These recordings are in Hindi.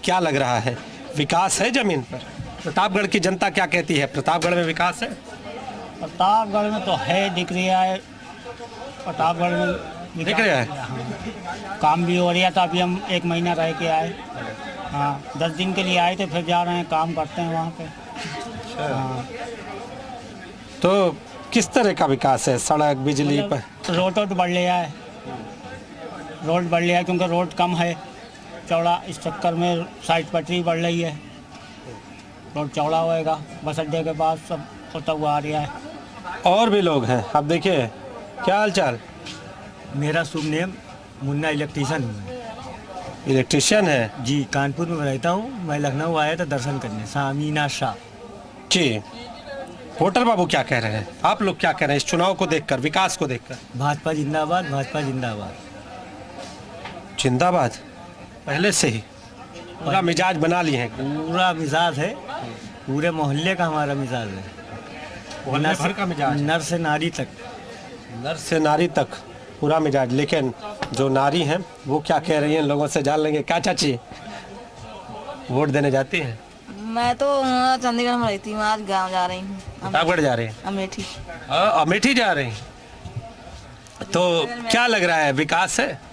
क्या लग रहा है, विकास है जमीन पर? प्रतापगढ़ की जनता क्या कहती है, प्रतापगढ़ में विकास है? प्रतापगढ़ में तो है, दिख रहा है। प्रतापगढ़ में दिख रहा है, काम भी हो रहा था। अभी हम 1 महीना रह के आए। हाँ, 10 दिन के लिए आए थे, फिर जा रहे हैं, काम करते हैं वहाँ पे। हाँ। तो किस तरह का विकास है? सड़क, बिजली पर? रोड बढ़ लिया है, रोड बढ़ लिया है, क्योंकि रोड कम है चौड़ा। इस चक्कर में साइड पटरी बढ़ रही है, रोड चौड़ा होएगा। बस अड्डे के पास सब होता हुआ आ रहा है। और भी लोग हैं, आप देखिए, क्या हाल चाल? मेरा शुभ नेम मुन्ना इलेक्ट्रीशियन हूँ। इलेक्ट्रिशियन है जी, कानपुर में रहता हूँ। मैं लखनऊ आया था दर्शन करने, सामीना शाह जी। वोटर बाबू क्या कह रहे हैं, आप लोग क्या कह रहे हैं इस चुनाव को देखकर, विकास को देखकर? भाजपा जिंदाबाद, भाजपा जिंदाबाद। जिंदाबाद पहले से ही पूरा मिजाज बना लिए हैं? पूरा मिजाज है, पूरे मोहल्ले का हमारा मिजाज है। मोहल्ले भर का मिजाज, नर से नारी तक। नर से नारी तक पूरा मिजाज। लेकिन जो नारी हैं वो क्या कह रही हैं, लोगों से जान लेंगे। क्या चाची, वोट देने जाती हैं? मैं तो चंडीगढ़ में रहती हूँ, आज गांव जा रही हूँ। प्रतापगढ़ जा रही हैं? अमेठी। अमेठी जा रही हैं, तो क्या लग रहा है, विकास है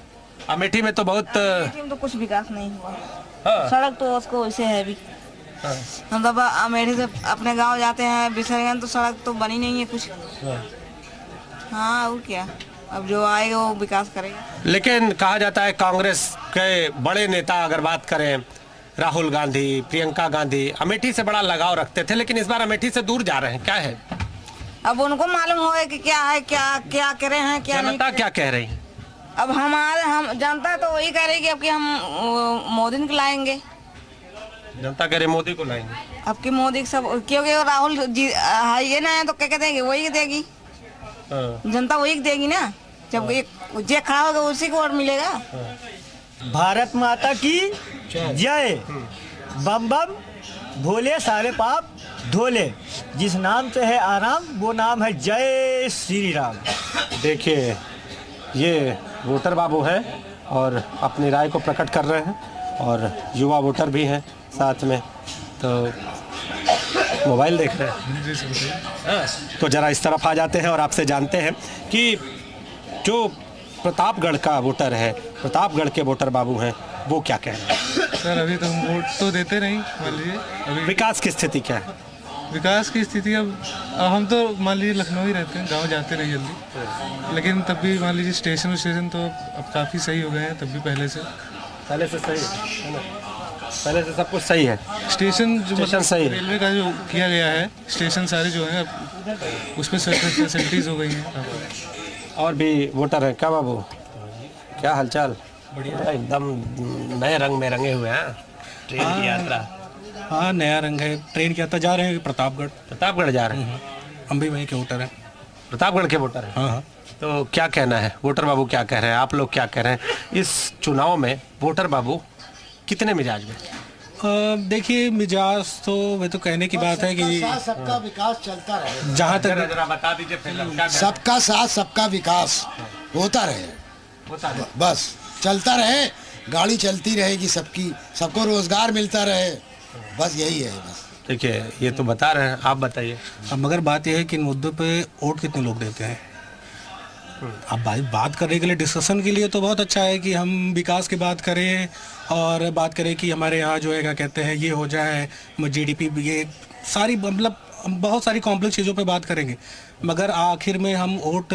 अमेठी में? तो बहुत अमेठी में तो कुछ विकास नहीं हुआ। हाँ। सड़क तो उसको वैसे है भी। हाँ। हम तो अमेठी से अपने गांव जाते हैं बिसरगंज, तो सड़क तो बनी नहीं है कुछ। हाँ, और क्या, अब जो आएगा वो विकास करेगा। लेकिन कहा जाता है कांग्रेस के बड़े नेता, अगर बात करें राहुल गांधी, प्रियंका गांधी, अमेठी से बड़ा लगाव रखते थे, लेकिन इस बार अमेठी से दूर जा रहे हैं, क्या है? अब उनको मालूम हो कि क्या है, क्या क्या करे हैं, क्या नहीं जनता करे। क्या कह रही है? अब हम जनता तो वही कह रही कि अब कि हम मोदी को लाएंगे। जनता कह रही मोदी को लाएंगे। अब की मोदी सब, क्योंकि राहुल जी ये ना है तो क्या कहते हैं, वही देगी जनता, वही देगी ना। जब एक जे खड़ा होगा उसी को वोट मिलेगा। भारत माता की जय। बम बम भोले, सारे पाप धोले। जिस नाम से है आराम, वो नाम है जय श्री राम। देखिए, ये वोटर बाबू हैं और अपनी राय को प्रकट कर रहे हैं, और युवा वोटर भी हैं साथ में, तो मोबाइल देख रहे हैं। तो जरा इस तरफ आ जाते हैं और आपसे जानते हैं कि जो प्रतापगढ़ का वोटर है, प्रतापगढ़ के वोटर बाबू हैं, वो क्या कह रहे हैं। सर, अभी तो हम वोट तो देते नहीं, मान लीजिए। अभी विकास की स्थिति क्या है? विकास की स्थिति अब हम तो मान लीजिए लखनऊ ही रहते हैं, गांव जाते नहीं जल्दी। लेकिन तब भी मान लीजिए स्टेशन तो अब काफ़ी सही हो गए हैं, तब भी पहले से सही है ना? पहले से सब कुछ सही है। स्टेशन जो स्टेशन सही है। रेलवे का जो किया गया है, स्टेशन सारे जो हैं अब उसमें फैसिलिटीज़ हो गई हैं। और भी वोटर हैं क्या बाबू, क्या हालचाल? बढ़िया, एकदम नए रंग में रंगे हुए हैं। ट्रेन की यात्रा, हाँ, नया रंग है। ट्रेन की यात्रा जा रहे हैं प्रतापगढ़। प्रतापगढ़ जा रहे हैं? हम भी वहीं के वोटर हैं। प्रतापगढ़ के वोटर हैं? हाँ हाँ। तो क्या कहना है, वोटर बाबू क्या कह रहे हैं, आप लोग क्या कह रहे हैं इस चुनाव में? वोटर बाबू कितने मिजाज में? देखिए, मिजाज तो वे तो कहने की बात है कि सबका विकास चलता रहे। जहाँ तक जरा बता दीजिए फिर। सबका साथ सबका विकास होता रहे, बस चलता रहे, गाड़ी चलती रहेगी सबकी, सबको रोजगार मिलता रहे, बस यही है। बस देखिए, ये तो बता रहे हैं, आप बताइए। अब मगर बात यह है कि इन मुद्दों पे वोट कितने लोग देते हैं। अब भाई, बात करने के लिए, डिस्कशन के लिए तो बहुत अच्छा है कि हम विकास की बात करें और बात करें कि हमारे यहाँ जो है क्या कहते हैं ये हो जाए, जीडीपी, ये सारी मतलब बहुत सारी कॉम्प्लेक्स चीज़ों पे बात करेंगे। मगर आखिर में हम वोट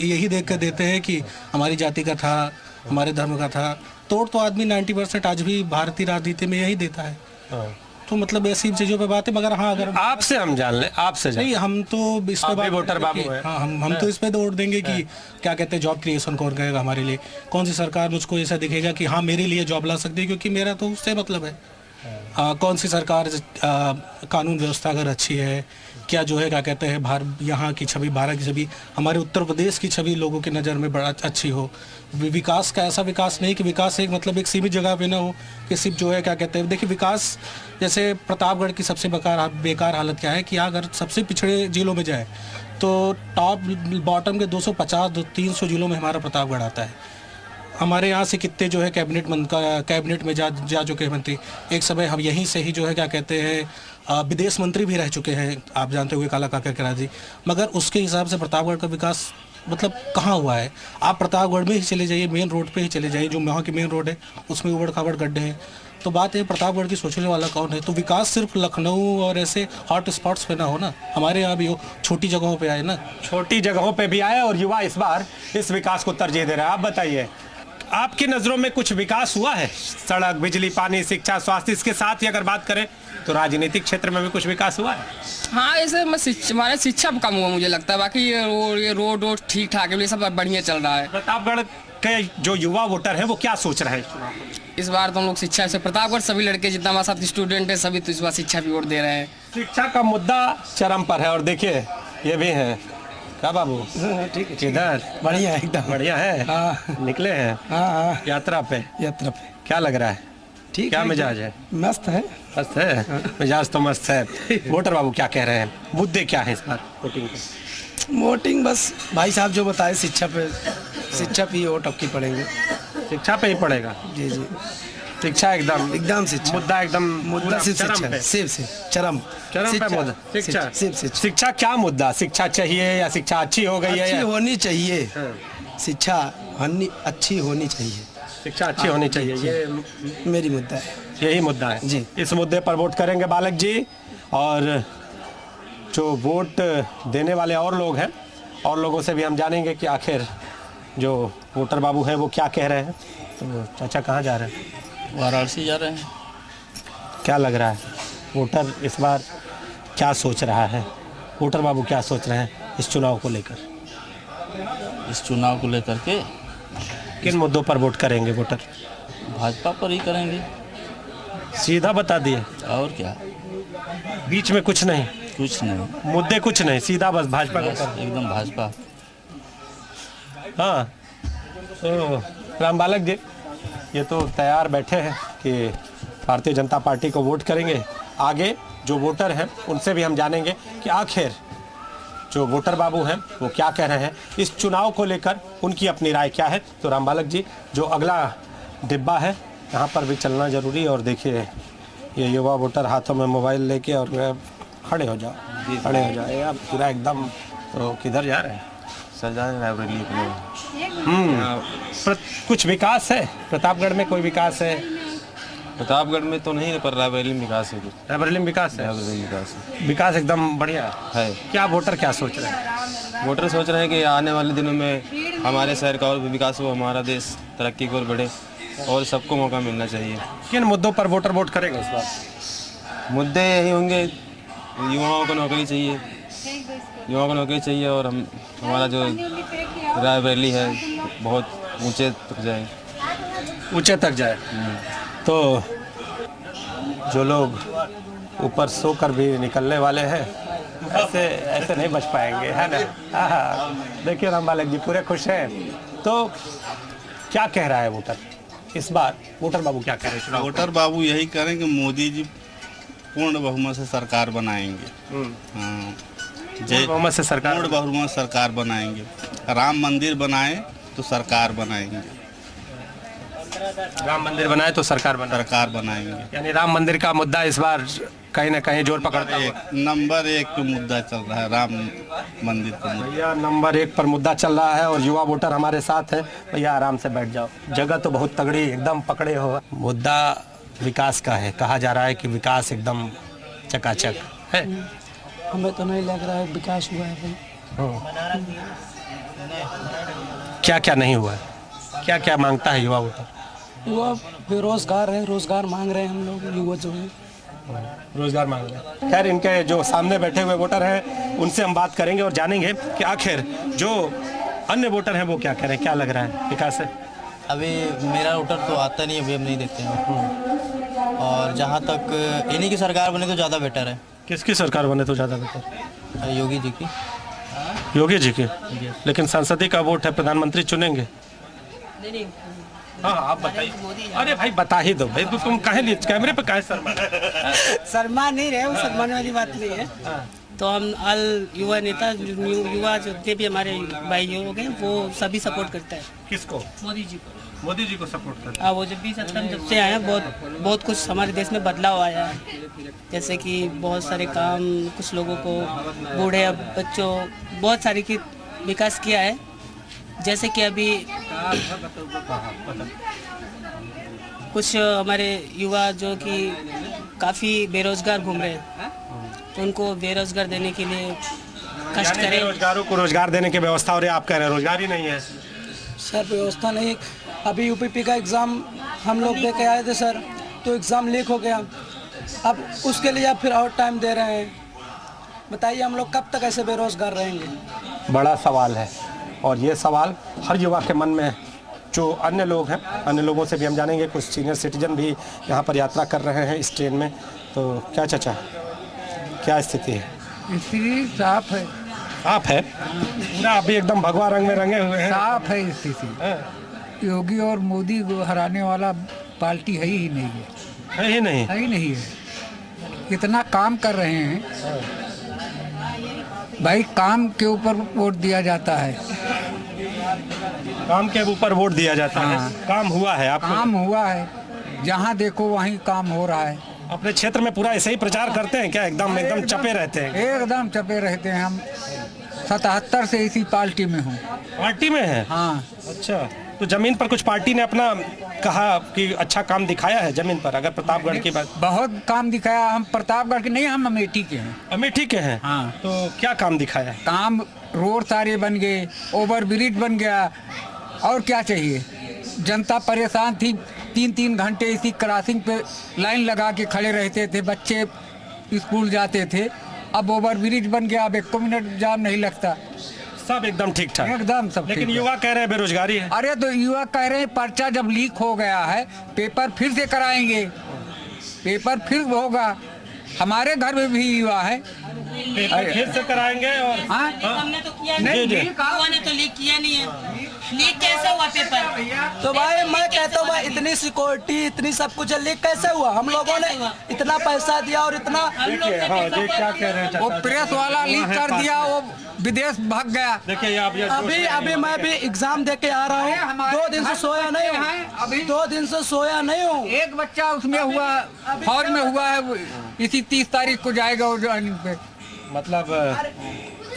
यही देख कर देते हैं कि हमारी जाति का था, हमारे धर्म का था। तो आदमी 90% आज भी भारतीय राजनीति में यही देता है। तो मतलब ऐसी चीज़ों पे बात है। मगर हाँ, अगर आपसे हम जान लें, आपसे नहीं, हम तो इस पे बात वोटर बाबू है। हाँ, हम तो इस पे वोट देंगे कि क्या कहते हैं, जॉब क्रिएशन कौन करेगा हमारे लिए, कौन सी सरकार मुझको ऐसा दिखेगा कि हाँ मेरे लिए जॉब ला सकती है, क्योंकि मेरा तो उससे मतलब है। कौन सी सरकार कानून व्यवस्था अगर अच्छी है, क्या जो है क्या कहते हैं यहाँ की छवि, भारत की छवि, हमारे उत्तर प्रदेश की छवि लोगों की नज़र में बड़ा अच्छी हो। विकास का ऐसा विकास नहीं कि विकास एक मतलब एक सीमित जगह पे ना हो कि सिर्फ जो है क्या कहते हैं। देखिए, विकास जैसे प्रतापगढ़ की सबसे बेकार हालत क्या है कि अगर सबसे पिछड़े जिलों में जाए तो टॉप बॉटम के 250-300 जिलों में हमारा प्रतापगढ़ आता है। हमारे यहाँ से कितने जो है कैबिनेट में जा चुके हैं मंत्री। एक समय हम यहीं से ही जो है क्या कहते हैं विदेश मंत्री भी रह चुके हैं, आप जानते हुए काला काका किरार जी। मगर उसके हिसाब से प्रतापगढ़ का विकास मतलब कहाँ हुआ है? आप प्रतापगढ़ में ही चले जाइए, मेन रोड पे ही चले जाइए, जो वहाँ की मेन रोड है उसमें उबड़ खाबड़ गड्ढे हैं। तो बात है प्रतापगढ़ की सोचने वाला कौन है? तो विकास सिर्फ लखनऊ और ऐसे हॉट स्पॉट्स पे ना हो ना, हमारे यहाँ भी हो, छोटी जगहों पे आए ना। छोटी जगहों पे भी आए और युवा इस बार इस विकास को तरजीह दे रहे हैं। आप बताइए, आपकी नज़रों में कुछ विकास हुआ है? सड़क, बिजली, पानी, शिक्षा, स्वास्थ्य, इसके साथ ही अगर बात करें तो राजनीतिक क्षेत्र में भी कुछ विकास हुआ है? हाँ, ऐसे हमारे शिक्षा कम हुआ मुझे लगता है, बाकी ये रोड ठीक ठाक है, ये सब बढ़िया चल रहा है। प्रतापगढ़ के जो युवा वोटर हैं वो क्या सोच रहे हैं इस बार? तो हम लोग शिक्षा से, प्रतापगढ़ सभी लड़के जितना हमारे साथ स्टूडेंट है सभी तो इस बार शिक्षा की वोट दे रहे हैं। शिक्षा का मुद्दा चरम पर है और देखिए ये भी है। क्या बाबू, ठीक है, किधर? बढ़िया एकदम बढ़िया है। हाँ। निकले हैं हाँ यात्रा पे? क्या लग रहा है? ठीक, क्या मिजाज है? मस्त है। मस्त है मिजाज तो मस्त है। वोटर बाबू क्या कह रहे हैं, मुद्दे क्या है इस बार वोटिंग पे? वोटिंग बस भाई साहब जो बताए शिक्षा पे ही वोट अबकी पड़ेंगे। शिक्षा पे ही पड़ेगा? जी जी, शिक्षा एकदम शिक्षा, मुद्दा एकदम मुद्दा सिर्फ चरम पे मुद्दा शिक्षा। शिक्षा क्या मुद्दा? शिक्षा चाहिए या शिक्षा अच्छी हो गई है? अच्छी होनी चाहिए, शिक्षा अच्छी होनी चाहिए, शिक्षा अच्छी होनी चाहिए, ये मेरी मुद्दा है, यही मुद्दा है जी। इस मुद्दे पर वोट करेंगे बालक जी। और जो वोट देने वाले और लोग हैं, और लोगों से भी हम जानेंगे कि आखिर जो वोटर बाबू हैं वो क्या कह रहे हैं। तो चाचा कहाँ जा रहे हैं? वाराणसी जा रहे हैं। क्या लग रहा है वोटर इस बार क्या सोच रहा है? वोटर बाबू क्या सोच रहे हैं इस चुनाव को लेकर? इस चुनाव को लेकर के किन मुद्दों पर वोट करेंगे वोटर? भाजपा पर ही करेंगे। सीधा बता दिए, और क्या, बीच में कुछ नहीं? कुछ नहीं, मुद्दे कुछ नहीं, सीधा बस भाजपा का? एकदम भाजपा। हाँ, तो राम बालक जी ये तो तैयार बैठे हैं कि भारतीय जनता पार्टी को वोट करेंगे। आगे जो वोटर हैं उनसे भी हम जानेंगे कि आखिर जो वोटर बाबू हैं वो क्या कह रहे हैं इस चुनाव को लेकर, उनकी अपनी राय क्या है। तो राम बालक जी जो अगला डिब्बा है यहाँ पर भी चलना ज़रूरी है। और देखिए ये युवा वोटर हाथों में मोबाइल लेके, और खड़े हो जाओ, खड़े हो जाए आप पूरा एकदम। तो किधर जा रहे हैं? कुछ विकास है प्रतापगढ़ में? कोई विकास है? प्रतापगढ़ में तो नहीं, पर रायबरेली में विकास है। कुछ रायबरेली में विकास है? विकास एकदम बढ़िया है। क्या वोटर क्या सोच रहे हैं? वोटर सोच रहे हैं कि आने वाले दिनों में हमारे शहर का और भी विकास हो, हमारा देश तरक्की की ओर बढ़े और सबको मौका मिलना चाहिए। किन मुद्दों पर वोटर वोट करेगा इस बार? मुद्दे यही होंगे, युवाओं को नौकरी चाहिए, युवाओं को नौकरी चाहिए, और हमारा जो रायबरेली है बहुत ऊंचे तक जाए, ऊंचे तक जाए। तो जो लोग ऊपर सोकर भी निकलने वाले हैं ऐसे नहीं बच पाएंगे, है ना? देखिए राम बालक जी पूरे खुश हैं। तो क्या कह रहा है वोटर इस बार? वोटर बाबू क्या कह रहे हैं? वोटर बाबू यही करें कि मोदी जी पूर्ण बहुमत से सरकार बनाएंगे। हाँ, पूर्ण बहुमत से सरकार, पूर्ण बहुमत सरकार बनाएंगे। राम मंदिर बनाए तो सरकार बनाएंगे। राम मंदिर बनाए तो सरकार बनाएंगे। यानी राम मंदिर का मुद्दा इस बार कहीं ना कहीं जोर पकड़ता है। नंबर 1 पे मुद्दा चल रहा है राम मंदिर का मुद्दा। भैया नंबर 1 पर मुद्दा चल रहा है और युवा वोटर हमारे साथ है। भैया आराम से बैठ जाओ, जगह तो बहुत तगड़ी एकदम पकड़े हो। मुद्दा विकास का है, कहा जा रहा है कि विकास एकदम चकाचक है। हमें तो नहीं लग रहा है विकास हुआ है भाई। क्या क्या नहीं हुआ है? क्या क्या मांगता है युवा वोटर? युवा बेरोजगार है, रोजगार मांग रहे हैं हम लोग। युवा जो है रोजगार मांग रहे हैं। खैर इनके जो सामने बैठे हुए वोटर हैं उनसे हम बात करेंगे और जानेंगे कि आखिर जो अन्य वोटर हैं वो क्या कह रहे हैं, क्या लग रहा है विकास है? अभी मेरा वोटर तो आता नहीं, अभी हम नहीं देखते हैं। और जहाँ तक इन्हीं की सरकार बने तो ज़्यादा बेटर है। किसकी सरकार बने तो ज़्यादा बेटर? योगी जी की। योगी जी की? लेकिन संसदीय का वोट है, प्रधानमंत्री चुनेंगे। हाँ आप बताइए। अरे भाई बता ही दो भाई, तुम काहे लिए कैमरे पे काहे शर्मा? शर्मा नहीं रहे, वो शर्माने वाली बात नहीं है। तो हम अल युवा नेता, युवा जितने भी हमारे भाई लोग हैं वो सभी सपोर्ट करता है। किसको? मोदी जी को। मोदी जी को सपोर्ट करते हैं। हाँ, वो जब 2017 जब से आए हैं बहुत कुछ हमारे देश में बदलाव आया है। जैसे कि बहुत सारे काम, कुछ लोगों को, बूढ़े बच्चों, बहुत सारी की विकास किया है। जैसे कि अभी कुछ हमारे युवा जो कि काफ़ी बेरोजगार घूम रहे हैं, तो उनको बेरोजगार देने के लिए कष्ट करें। बेरोजगारों को रोजगार देने की व्यवस्था हो रही है, आप कह रहे हैं रोजगार ही नहीं है। सर व्यवस्था नहीं, अभी यूपीपी का एग्ज़ाम हम लोग दे के आए थे सर, तो एग्ज़ाम लीक हो गया। अब उसके लिए आप फिर और टाइम दे रहे हैं। बताइए हम लोग कब तक ऐसे बेरोजगार रहेंगे? बड़ा सवाल है, और ये सवाल हर युवा के मन में है। जो अन्य लोग हैं, अन्य लोगों से भी हम जानेंगे। कुछ सीनियर सिटीजन भी यहाँ पर यात्रा कर रहे हैं इस ट्रेन में। तो क्या चाचा, क्या स्थिति है? स्थिति साफ है। साफ है पूरा, अभी एकदम भगवा रंग में रंगे हुए हैं। साफ है स्थिति। योगी और मोदी को हराने वाला पार्टी है ही नहीं है। है ही नहीं, है ही नहीं है। इतना काम कर रहे हैं भाई, काम के ऊपर वोट दिया जाता है। काम के ऊपर वोट दिया जाता है। काम हुआ है आपको? काम हुआ है, जहाँ देखो वहीं काम हो रहा है। अपने क्षेत्र में पूरा ऐसे ही प्रचार करते हैं क्या? एकदम चपे रहते हैं? एकदम चपे रहते हैं। हम 77 से इसी पार्टी में हूँ। पार्टी में है? हाँ। अच्छा, तो जमीन पर कुछ पार्टी ने अपना कहा कि अच्छा काम दिखाया है जमीन पर? अगर प्रतापगढ़ की बात, बहुत काम दिखाया। हम प्रतापगढ़ के नहीं, हम अमेठी के हैं। अमेठी के हैं? हाँ। तो क्या काम दिखाया? काम, रोड सारे बन गए, ओवर ब्रिज बन गया, और क्या चाहिए? जनता परेशान थी, 3-3 घंटे इसी क्रॉसिंग पे लाइन लगा के खड़े रहते थे, बच्चे स्कूल जाते थे। अब ओवर ब्रिज बन गया, अब 1 मिनट जाम नहीं लगता। सब एकदम ठीक ठाक, एकदम सब। लेकिन युवा कह रहे हैं बेरोजगारी है। अरे तो युवा कह रहे हैं पर्चा जब लीक हो गया है, पेपर फिर से कराएंगे, पेपर फिर होगा। हमारे घर में भी युवा है, पेपर फिर से कराएंगे। और हमने तो किया नहीं, युवा ने तो लीक किया नहीं है। लीक कैसे हुआ पेपर? तो भाई मैं कहता हूँ भाई, इतनी सिक्योरिटी, इतनी सब कुछ लीक कैसे हुआ? हम लोगों ने इतना पैसा दिया और इतना। देखिए क्या कह रहे हैं, वो प्रेस वाला लीक कर दिया, वो विदेश भाग गया। देखिए अभी मैं भी एग्जाम दे के आ रहा हूँ, 2 दिन से सोया नहीं हूँ। अभी 2 दिन से सोया नहीं हूँ। एक बच्चा उसमें हुआ, फौज में हुआ है, इसी 30 तारीख को जाएगा वो ज्वाइनिंग पे। मतलब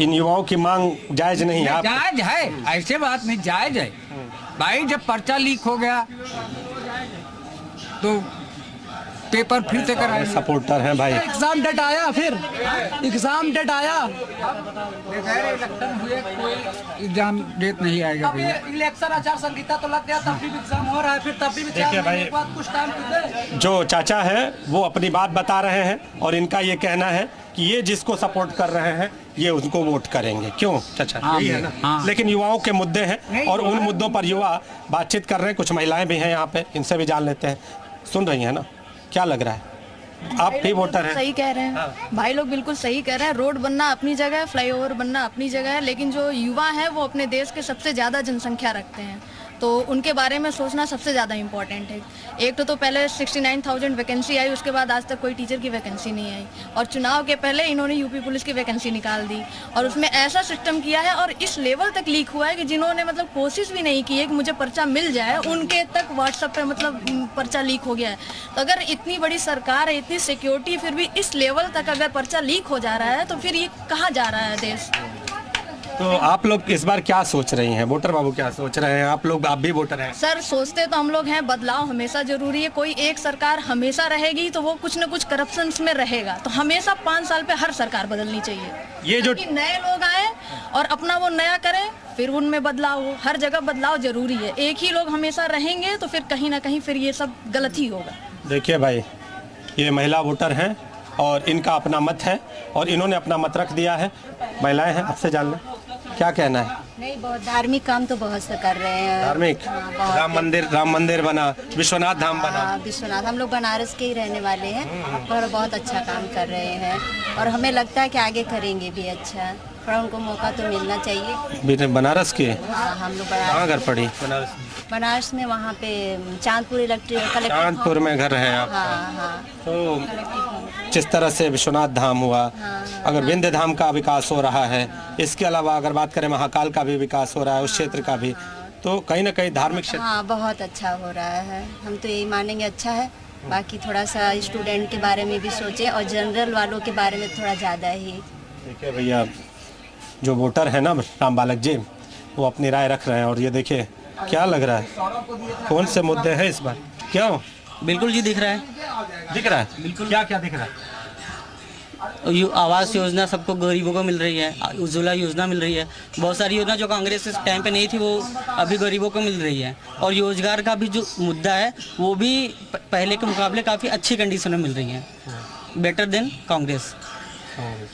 इन युवाओं की मांग जायज नहीं है? जायज है, ऐसे बात नहीं, जायज है भाई। जब पर्चा लीक हो गया तो पेपर फिर से कराए। सपोर्टर हैं भाई। एग्जाम डेट आया, फिर एग्जाम डेट आया, इलेक्शन हुए, कोई एग्जाम डेट नहीं आएगा भैया। इलेक्शन आचार संहिता तो लग गया, तब भी एग्जाम हो रहा है, फिर तब भी देखिए भाई, कुछ टाइम दे। जो चाचा है वो अपनी बात बता रहे हैं, और इनका ये कहना है कि ये जिसको सपोर्ट कर रहे हैं ये उनको वोट करेंगे। क्यों चाचा? यही है ना? हाँ। लेकिन युवाओं के मुद्दे हैं, और उन मुद्दों पर युवा बातचीत कर रहे हैं। कुछ महिलाएं भी हैं यहाँ पे, इनसे भी जान लेते हैं। सुन रही हैं ना, क्या लग रहा है? आप भी वोटर हैं? सही कह रहे हैं भाई लोग, बिल्कुल सही कह रहे हैं। रोड बनना अपनी जगह है, फ्लाईओवर बनना अपनी जगह है, लेकिन जो युवा हैं वो अपने देश के सबसे ज़्यादा जनसंख्या रखते हैं, तो उनके बारे में सोचना सबसे ज़्यादा इम्पोर्टेंट है। एक तो पहले 69,000 वैकेंसी आई, उसके बाद आज तक कोई टीचर की वैकेंसी नहीं आई, और चुनाव के पहले इन्होंने यूपी पुलिस की वैकेंसी निकाल दी, और उसमें ऐसा सिस्टम किया है, और इस लेवल तक लीक हुआ है कि जिन्होंने मतलब कोशिश भी नहीं की है कि मुझे पर्चा मिल जाए, उनके तक व्हाट्सएप पे मतलब पर्चा लीक हो गया है। तो अगर इतनी बड़ी सरकार है, इतनी सिक्योरिटी, फिर भी इस लेवल तक अगर पर्चा लीक हो जा रहा है, तो फिर ये कहाँ जा रहा है देश? तो आप लोग इस बार क्या सोच रही हैं? वोटर बाबू क्या सोच रहे हैं? आप लोग, आप भी वोटर हैं? सर सोचते तो हम लोग हैं, बदलाव हमेशा जरूरी है। कोई एक सरकार हमेशा रहेगी तो वो कुछ न कुछ करप्शन में रहेगा, तो हमेशा 5 साल पे हर सरकार बदलनी चाहिए। ये जो नए लोग आए और अपना वो नया करें, फिर उनमें बदलाव हो। हर जगह बदलाव जरूरी है। एक ही लोग हमेशा रहेंगे तो फिर कहीं ना कहीं फिर ये सब गलत ही होगा। देखिए भाई, ये महिला वोटर हैं और इनका अपना मत है, और इन्होंने अपना मत रख दिया है। महिलाएं हैं, आपसे जान लें क्या कहना है? नहीं, बहुत धार्मिक काम तो बहुत से कर रहे हैं। धार्मिक, राम मंदिर बना, विश्वनाथ धाम बना। विश्वनाथ, हम लोग बनारस के ही रहने वाले हैं, और बहुत अच्छा काम कर रहे हैं, और हमें लगता है कि आगे करेंगे भी अच्छा, पर उनको मौका तो मिलना चाहिए। बनारस के? हाँ, हम लोग कहाँ घर पड़ी? बनारस में, वहाँ पे चांदपुर इलेक्ट्रिक, चांदपुर में घर है आप? हाँ। तो जिस तरह से विश्वनाथ धाम हुआ, अगर विंध्य धाम का विकास हो रहा है, इसके अलावा अगर बात करें महाकाल का भी विकास हो रहा है, उस क्षेत्र का भी, तो कहीं ना कहीं धार्मिक क्षेत्र। हाँ, बहुत अच्छा हो रहा है, हम तो यही मानेंगे अच्छा है। बाकी थोड़ा सा स्टूडेंट के बारे में भी सोचें और जनरल वालों के बारे में थोड़ा ज़्यादा ही। देखिए भैया, जो वोटर है ना राम बालक जी, वो अपनी राय रख रहे हैं। और ये देखिए क्या लग रहा है, कौन से मुद्दे हैं इस बार? क्यों? बिल्कुल जी दिख रहा है, दिख रहा है। बिल्कुल। क्या क्या दिख रहा है? आवास योजना सबको गरीबों को मिल रही है, उज्ज्वला योजना मिल रही है, बहुत सारी योजना जो कांग्रेस के टाइम पे नहीं थी वो अभी गरीबों को मिल रही है। और रोजगार का भी जो मुद्दा है वो भी पहले के मुकाबले काफ़ी अच्छी कंडीशन में मिल रही है, बेटर देन कांग्रेस।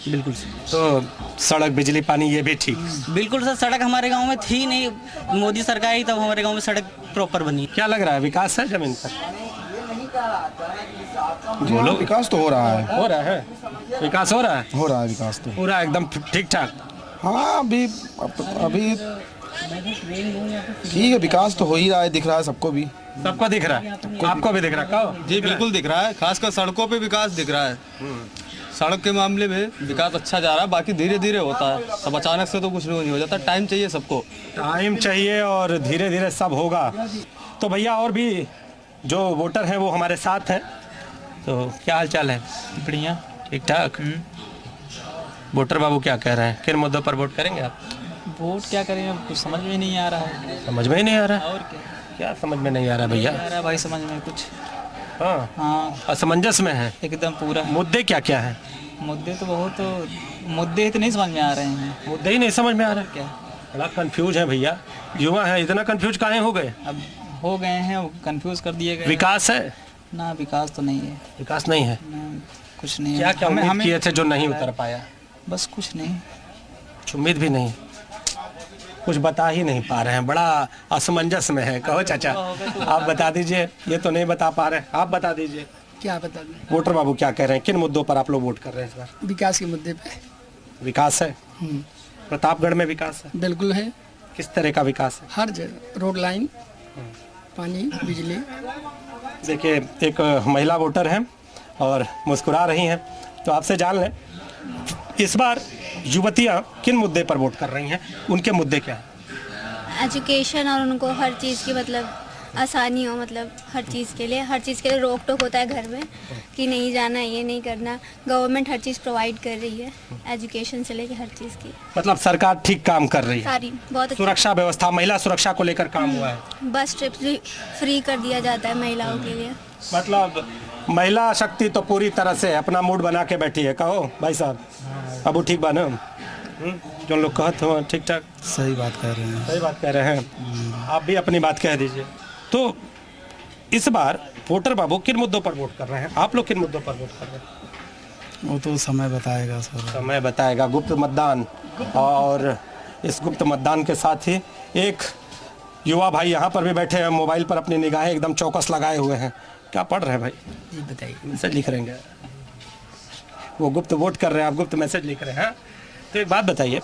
बिल्कुल। तो सड़क, बिजली, पानी ये भी ठीक? बिल्कुल सर, सड़क हमारे गांव में थी नहीं, मोदी सरकार ही तब हमारे गांव में सड़क प्रॉपर बनी। क्या लग रहा है, विकास है जमीन पर? बोलो। विकास तो हो रहा है। हो रहा है? विकास हो रहा है? हो रहा है विकास तो पूरा एकदम ठीक ठाक। हाँ, अभी ठीक है, विकास तो हो ही रहा है, दिख रहा है सबको भी। सबको दिख रहा है? आपको भी दिख रहा है? जी बिल्कुल दिख रहा है, खासकर सड़कों पे विकास दिख रहा है। सड़क के मामले में विकास अच्छा जा रहा है, बाकी धीरे धीरे होता है, सब अचानक से तो कुछ नहीं हो जाता, टाइम चाहिए सबको। टाइम चाहिए और धीरे धीरे सब होगा। तो भैया और भी जो वोटर हैं वो हमारे साथ हैं, तो क्या हाल चाल है? बढ़िया, ठीक ठाक। वोटर बाबू क्या कह रहे हैं, किन मुद्दों पर वोट करेंगे आप? वोट क्या करेंगे, कुछ समझ में नहीं आ रहा है। समझ में ही नहीं आ रहा? और क्या समझ में नहीं आ रहा भैया? आ रहा भाई समझ में कुछ। हाँ, असमंजस में है एकदम पूरा। मुद्दे क्या क्या है? मुद्दे तो बहुत, मुद्दे तो नहीं समझ में आ रहे हैं। मुद्दे ही नहीं समझ में आ रहा? क्या बड़ा कंफ्यूज है भैया, युवा है, इतना कंफ्यूज काहे हो गए? अब हो गए हैं, कंफ्यूज कर दिए गए। विकास है ना? विकास तो नहीं है। विकास नहीं है? कुछ नहीं। क्या क्या उम्मीद किए थे जो नहीं उतर पाया? बस कुछ नहीं, उम्मीद भी नहीं, कुछ बता ही नहीं पा रहे हैं, बड़ा असमंजस में है। कहो चाचा, आप बता दीजिए, ये तो नहीं बता पा रहे, आप बता दीजिए। क्या बता दें? वोटर बाबू क्या कह रहे हैं, किन मुद्दों पर आप लोग वोट कर रहे हैं इस बार? विकास के मुद्दे पे। विकास है? प्रतापगढ़ में विकास है? बिल्कुल है। किस तरह का विकास है? हर जगह, रोड लाइन, पानी, बिजली। देखिए, एक महिला वोटर हैं और मुस्कुरा रही हैं, तो आपसे जान लें इस बार युवतियाँ किन मुद्दे पर वोट कर रही हैं, उनके मुद्दे क्या हैं? एजुकेशन, और उनको हर चीज़ की मतलब आसानी हो, मतलब हर चीज़ के लिए रोक टोक होता है घर में कि नहीं जाना, ये नहीं करना। गवर्नमेंट हर चीज़ प्रोवाइड कर रही है, एजुकेशन से लेकर हर चीज़ की। मतलब सरकार ठीक काम कर रही है, सारी बहुत सुरक्षा व्यवस्था, महिला सुरक्षा को लेकर काम हुआ है। बस ट्रिप्स भी फ्री कर दिया जाता है महिलाओं के लिए। मतलब महिला शक्ति तो पूरी तरह से अपना मूड बना के बैठी है। कहो भाई साहब, अब वो ठीक बना जो लोग कहते हो ठीक ठाक? सही बात कह रहे हैं। सही बात कह रहे हैं, आप भी अपनी बात कह दीजिए। तो इस बार वोटर बाबू किन मुद्दों पर वोट कर रहे हैं, आप लोग किन मुद्दों पर वोट कर रहे हैं? वो तो समय बताएगा सर। समय बताएगा। गुप्त मतदान, और इस गुप्त मतदान के साथ ही एक युवा भाई यहाँ पर भी बैठे हैं, मोबाइल पर अपनी निगाहें एकदम चौकस लगाए हुए हैं। क्या पढ़ रहे हैं भाई? जी बताइए। मैसेज लिख रहे हैं? वो गुप्त वोट कर रहे हैं, आप गुप्त मैसेज लिख रहे हैं। तो एक बात बताइए,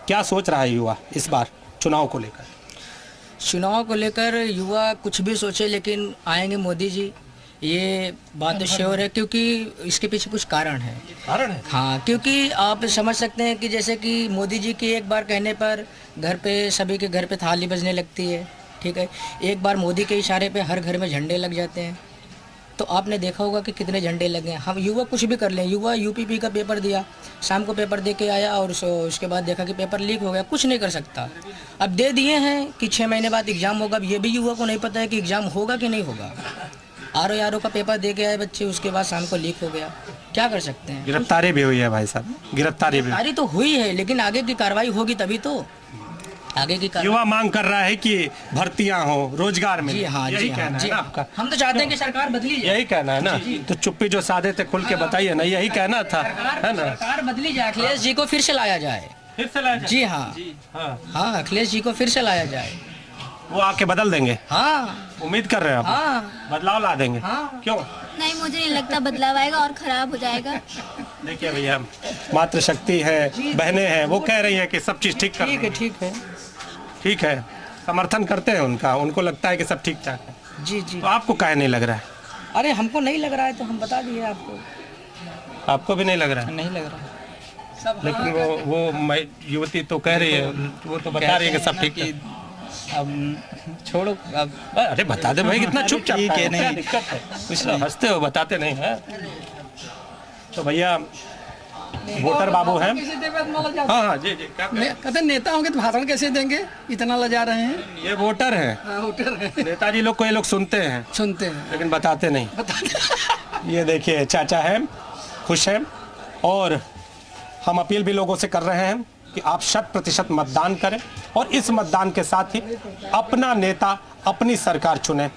क्या सोच रहा है युवा इस बार चुनाव को लेकर? चुनाव को लेकर युवा कुछ भी सोचे, लेकिन आएंगे मोदी जी, ये बात तो श्योर है, क्योंकि इसके पीछे कुछ कारण है। कारण है? हाँ, क्योंकि आप समझ सकते हैं कि जैसे कि मोदी जी के एक बार कहने पर घर पे, सभी के घर पे थाली बजने लगती है, ठीक है। एक बार मोदी के इशारे पे हर घर में झंडे लग जाते हैं। तो आपने देखा होगा कि कितने झंडे लगे हैं। हम युवा कुछ भी कर लें, युवा यूपीपी का पेपर दिया, शाम को पेपर दे के आया और उसके बाद देखा कि पेपर लीक हो गया, कुछ नहीं कर सकता। अब दे दिए हैं कि 6 महीने बाद एग्ज़ाम होगा, अब ये भी युवा को नहीं पता है कि एग्ज़ाम होगा कि नहीं होगा। आरओ का पेपर दे के आए बच्चे, उसके बाद शाम को लीक हो गया, क्या कर सकते हैं। गिरफ्तारी भी हुई है भाई साहब, गिरफ्तारी तो हुई है, लेकिन आगे की कार्रवाई होगी तभी तो। आगे की युवा मांग कर रहा है कि भर्तियां हो, रोजगार में। जी हाँ, यही जी कहना हाँ, है ना आपका? हम तो चाहते हैं कि सरकार बदली जाए। यही कहना है ना? तो चुप्पी जो साधे थे खुल के बताइए ना, यही कहना था, है ना? सरकार बदली जाए, अखिलेश जी को फिर से लाया जाए। फिर से लाया जाए? जी हाँ, हाँ, अखिलेश जी को फिर से लाया जाए। वो आके बदल देंगे? हाँ, उम्मीद कर रहे हैं आप? हाँ, बदलाव ला देंगे? हाँ। क्यों? नहीं, मुझे नहीं लगता बदलाव आएगा और खराब हो जाएगा। देखिए भैया, मातृशक्ति है, बहनें हैं, वो कह रही है कि सब चीज ठीक है, ठीक है, ठीक है, समर्थन करते हैं उनका, उनको लगता है कि सब ठीक ठाक है। जी जी। तो आपको काहे नहीं लग रहा है? अरे हमको नहीं लग रहा है तो हम बता दिए आपको। आपको भी नहीं लग रहा है? नहीं लग रहा है। लेकिन वो युवती तो कह रही है, वो तो बता रही है कि सब ठीक है। अब छोड़ो अब। अरे बता दे भाई, कितना चुपचाप ठीक है, क्या नहीं दिक्कत है? कुछ ना हंसते हो, बताते नहीं है। तो भैया वोटर बाबू हैं। हाँ हाँ जी जी, क्या कहते नेता होंगे तो भाषण कैसे देंगे, इतना लजा रहे हैं। ये वोटर है, वोटर है। नेताजी लोग को ये लोग सुनते हैं लेकिन बताते नहीं। ये देखिए चाचा हैं, खुश हैं, और हम अपील भी लोगों से कर रहे हैं कि आप 100% मतदान करें और इस मतदान के साथ ही अपना नेता, अपनी सरकार चुनें।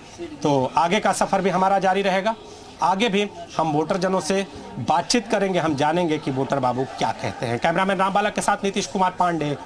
तो आगे का सफ़र भी हमारा जारी रहेगा। आगे भी हम वोटर जनों से बातचीत करेंगे, हम जानेंगे कि वोटर बाबू क्या कहते हैं। कैमरामैन रामबाला के साथ नीतीश कुमार पांडे,